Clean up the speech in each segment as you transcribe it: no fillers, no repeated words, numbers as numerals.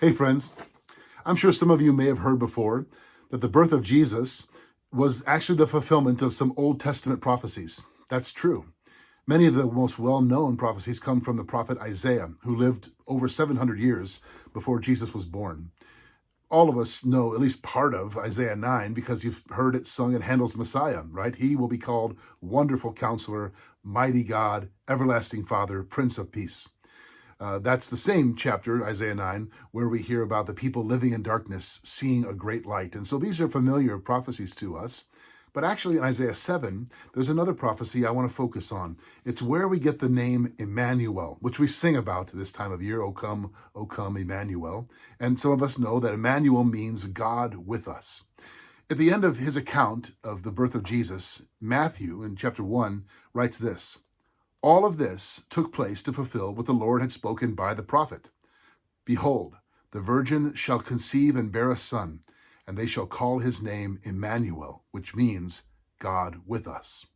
Hey friends, I'm sure some of you may have heard before that the birth of Jesus was actually the fulfillment of some Old Testament prophecies. That's true. Many of the most well-known prophecies come from the prophet Isaiah, who lived over 700 years before Jesus was born. All of us know at least part of Isaiah 9 because you've heard it sung in Handel's Messiah, right? He will be called Wonderful Counselor, Mighty God, Everlasting Father, Prince of Peace. That's the same chapter, Isaiah 9, where we hear about the people living in darkness, seeing a great light. And so these are familiar prophecies to us. But actually in Isaiah 7, there's another prophecy I want to focus on. It's where we get the name Immanuel, which we sing about this time of year, O come, Immanuel. And some of us know that Immanuel means God with us. At the end of his account of the birth of Jesus, Matthew, in chapter 1, writes this: "All of this took place to fulfill what the Lord had spoken by the prophet. Behold, the virgin shall conceive and bear a son, and they shall call his name Immanuel," which means God with us.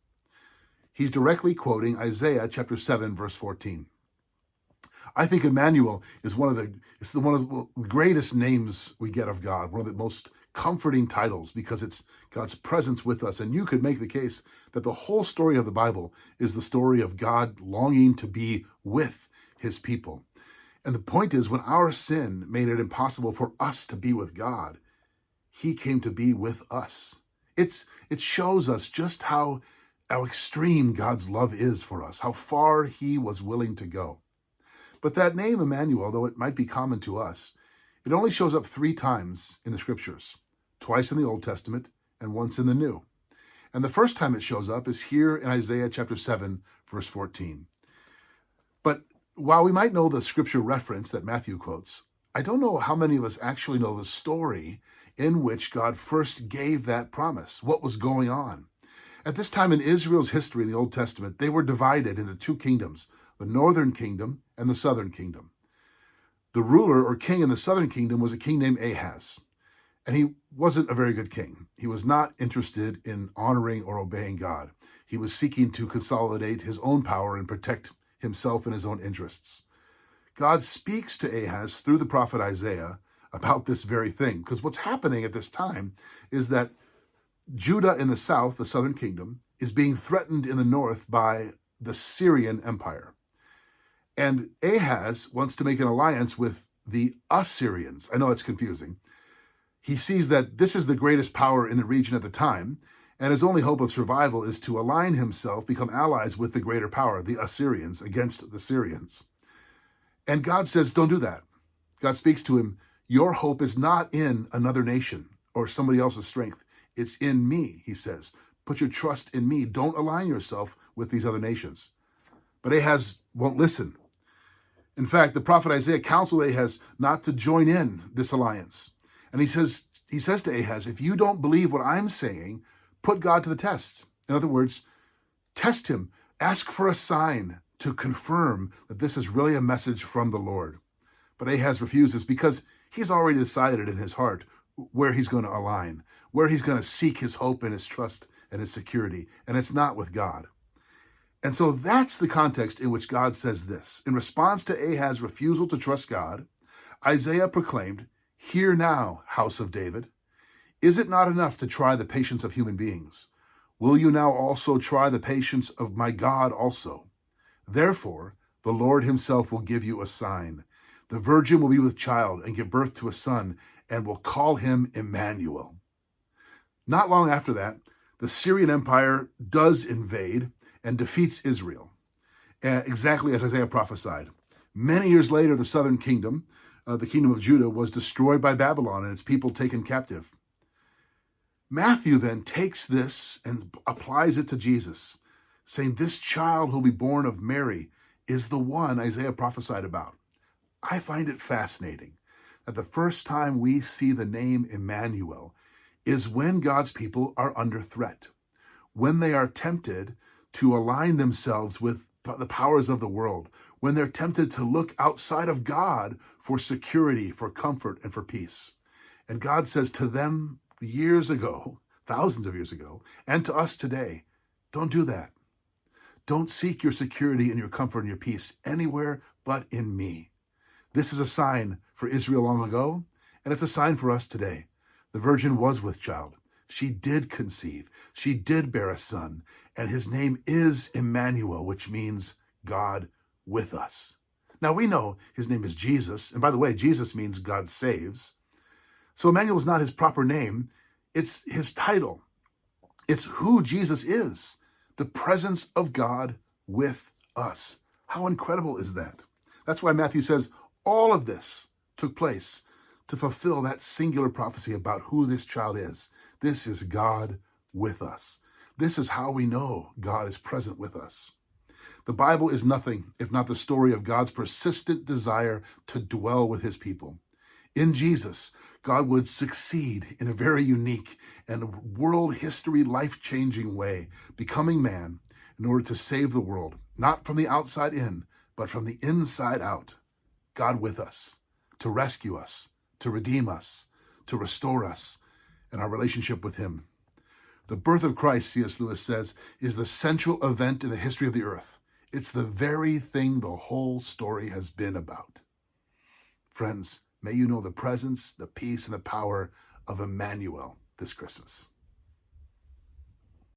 He's directly quoting Isaiah chapter 7, verse 14. I think Immanuel is one of the greatest names we get of God, one of the most comforting titles, because it's God's presence with us. And you could make the case that the whole story of the Bible is the story of God longing to be with his people. And the point is, when our sin made it impossible for us to be with God, he came to be with us. It shows us just how extreme God's love is for us, how far he was willing to go. But that name Immanuel, though it might be common to us, it only shows up 3 times in the scriptures, twice in the Old Testament and once in the New. And the first time it shows up is here in Isaiah chapter 7, verse 14. But while we might know the scripture reference that Matthew quotes, I don't know how many of us actually know the story in which God first gave that promise, what was going on. At this time in Israel's history in the Old Testament, they were divided into 2 kingdoms, the northern kingdom and the southern kingdom. The ruler or king in the southern kingdom was a king named Ahaz. And he wasn't a very good king. He was not interested in honoring or obeying God. He was seeking to consolidate his own power and protect himself and his own interests. God speaks to Ahaz through the prophet Isaiah about this very thing, because what's happening at this time is that Judah in the south, the southern kingdom, is being threatened in the north by the Syrian Empire. And Ahaz wants to make an alliance with the Assyrians. I know it's confusing. He sees that this is the greatest power in the region at the time, and his only hope of survival is to align himself, become allies with the greater power, the Assyrians, against the Syrians. And God says, don't do that. God speaks to him, your hope is not in another nation or somebody else's strength. It's in me, he says. Put your trust in me. Don't align yourself with these other nations. But Ahaz won't listen. In fact, the prophet Isaiah counseled Ahaz not to join in this alliance. And he says to Ahaz, if you don't believe what I'm saying, put God to the test. In other words, test him. Ask for a sign to confirm that this is really a message from the Lord. But Ahaz refuses because he's already decided in his heart where he's going to align, where he's going to seek his hope and his trust and his security. And it's not with God. And so that's the context in which God says this. In response to Ahaz's refusal to trust God, Isaiah proclaimed, "Hear now, house of David. Is it not enough to try the patience of human beings? Will you now also try the patience of my God also? Therefore, the Lord himself will give you a sign. The virgin will be with child and give birth to a son and will call him Immanuel." Not long after that, the Syrian Empire does invade and defeats Israel, exactly as Isaiah prophesied. Many years later, the southern kingdom, the kingdom of Judah, was destroyed by Babylon and its people taken captive. Matthew then takes this and applies it to Jesus, saying this child who will be born of Mary is the one Isaiah prophesied about. I find it fascinating that the first time we see the name Immanuel is when God's people are under threat, when they are tempted to align themselves with the powers of the world, when they're tempted to look outside of God for security, for comfort, and for peace. And God says to them years ago, thousands of years ago, and to us today, don't do that. Don't seek your security and your comfort and your peace anywhere but in me. This is a sign for Israel long ago, and it's a sign for us today. The virgin was with child. She did conceive. She did bear a son, and his name is Immanuel, which means God with us. Now we know his name is Jesus, and by the way, Jesus means God saves. So Immanuel is not his proper name, it's his title. It's who Jesus is, the presence of God with us. How incredible is that? That's why Matthew says all of this took place to fulfill that singular prophecy about who this child is. This is God with us. This is how we know God is present with us. The Bible is nothing if not the story of God's persistent desire to dwell with his people. In Jesus, God would succeed in a very unique and world history life-changing way, becoming man in order to save the world, not from the outside in, but from the inside out. God with us, to rescue us, to redeem us, to restore us in our relationship with him. The birth of Christ, C.S. Lewis says, is the central event in the history of the earth. It's the very thing the whole story has been about. Friends, may you know the presence, the peace, and the power of Immanuel this Christmas.